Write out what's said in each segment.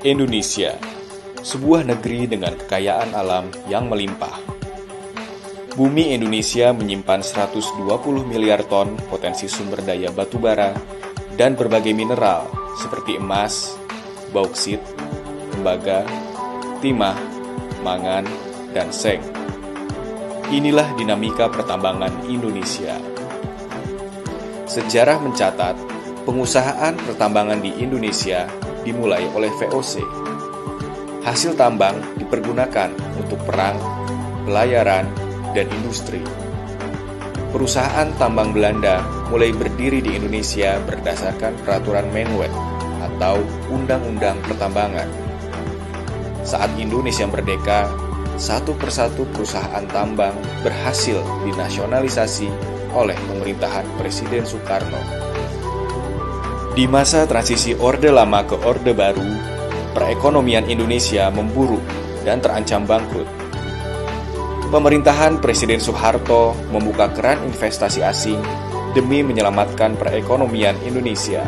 Indonesia, sebuah negeri dengan kekayaan alam yang melimpah. Bumi Indonesia menyimpan 120 miliar ton potensi sumber daya batubara dan berbagai mineral seperti emas, bauksit, tembaga, timah, mangan, dan seng. Inilah dinamika pertambangan Indonesia. Sejarah mencatat, pengusahaan pertambangan di Indonesia dimulai oleh VOC. Hasil tambang dipergunakan untuk perang, pelayaran, dan industri. Perusahaan tambang Belanda mulai berdiri di Indonesia berdasarkan peraturan Menwet atau Undang-Undang Pertambangan. Saat Indonesia merdeka, satu persatu perusahaan tambang berhasil dinasionalisasi oleh pemerintahan Presiden Soekarno. Di masa transisi Orde Lama ke Orde Baru, perekonomian Indonesia memburuk dan terancam bangkrut. Pemerintahan Presiden Soeharto membuka keran investasi asing demi menyelamatkan perekonomian Indonesia.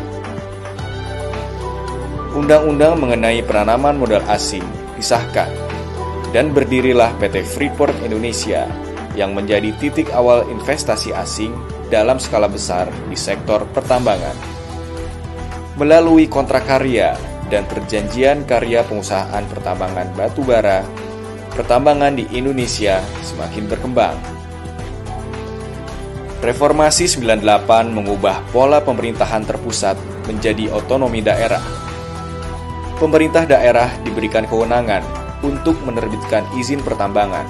Undang-undang mengenai penanaman modal asing disahkan, dan berdirilah PT Freeport Indonesia yang menjadi titik awal investasi asing dalam skala besar di sektor pertambangan. Melalui kontrak karya dan perjanjian karya pengusahaan pertambangan batubara, pertambangan di Indonesia semakin berkembang. Reformasi 98 mengubah pola pemerintahan terpusat menjadi otonomi daerah. Pemerintah daerah diberikan kewenangan untuk menerbitkan izin pertambangan.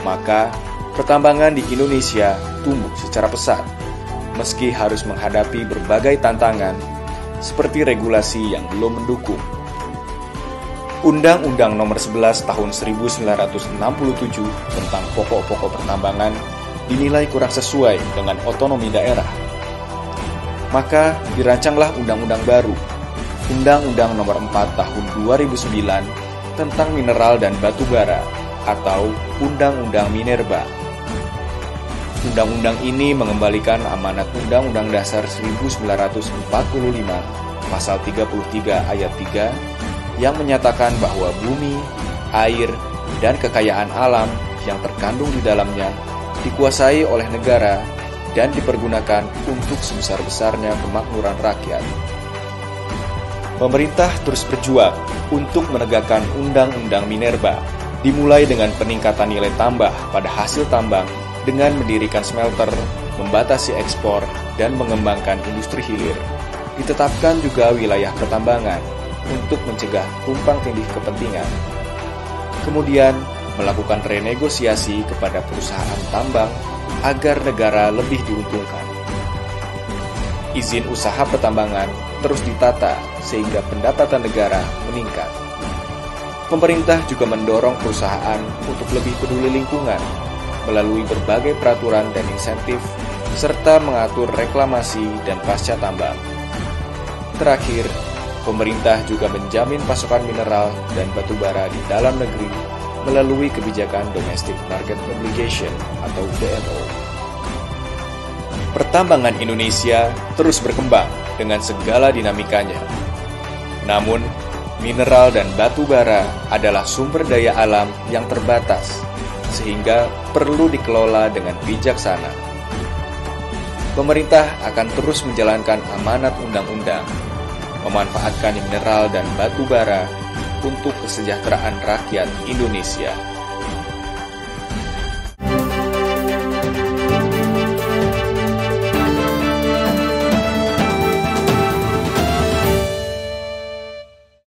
Maka, pertambangan di Indonesia tumbuh secara pesat, meski harus menghadapi berbagai tantangan seperti regulasi yang belum mendukung. Undang-Undang Nomor 11 Tahun 1967 tentang pokok-pokok pertambangan dinilai kurang sesuai dengan otonomi daerah. Maka dirancanglah undang-undang baru, Undang-Undang Nomor 4 Tahun 2009 tentang mineral dan batu bara atau Undang-Undang Minerba. Undang-undang ini mengembalikan amanat Undang-Undang Dasar 1945 pasal 33 ayat 3 yang menyatakan bahwa bumi, air, dan kekayaan alam yang terkandung di dalamnya dikuasai oleh negara dan dipergunakan untuk sebesar-besarnya kemakmuran rakyat. Pemerintah terus berjuang untuk menegakkan Undang-Undang Minerba, dimulai dengan peningkatan nilai tambah pada hasil tambang dengan mendirikan smelter, membatasi ekspor, dan mengembangkan industri hilir. Ditetapkan juga wilayah pertambangan untuk mencegah tumpang tindih kepentingan. Kemudian, melakukan renegosiasi kepada perusahaan tambang agar negara lebih diuntungkan. Izin usaha pertambangan terus ditata sehingga pendapatan negara meningkat. Pemerintah juga mendorong perusahaan untuk lebih peduli lingkungan melalui berbagai peraturan dan insentif, serta mengatur reklamasi dan pasca tambang. Terakhir, pemerintah juga menjamin pasokan mineral dan batu bara di dalam negeri melalui kebijakan Domestic Market Obligation atau DMO. Pertambangan Indonesia terus berkembang dengan segala dinamikanya. Namun, mineral dan batu bara adalah sumber daya alam yang terbatas, sehingga perlu dikelola dengan bijaksana. Pemerintah akan terus menjalankan amanat undang-undang, memanfaatkan mineral dan batu bara untuk kesejahteraan rakyat Indonesia.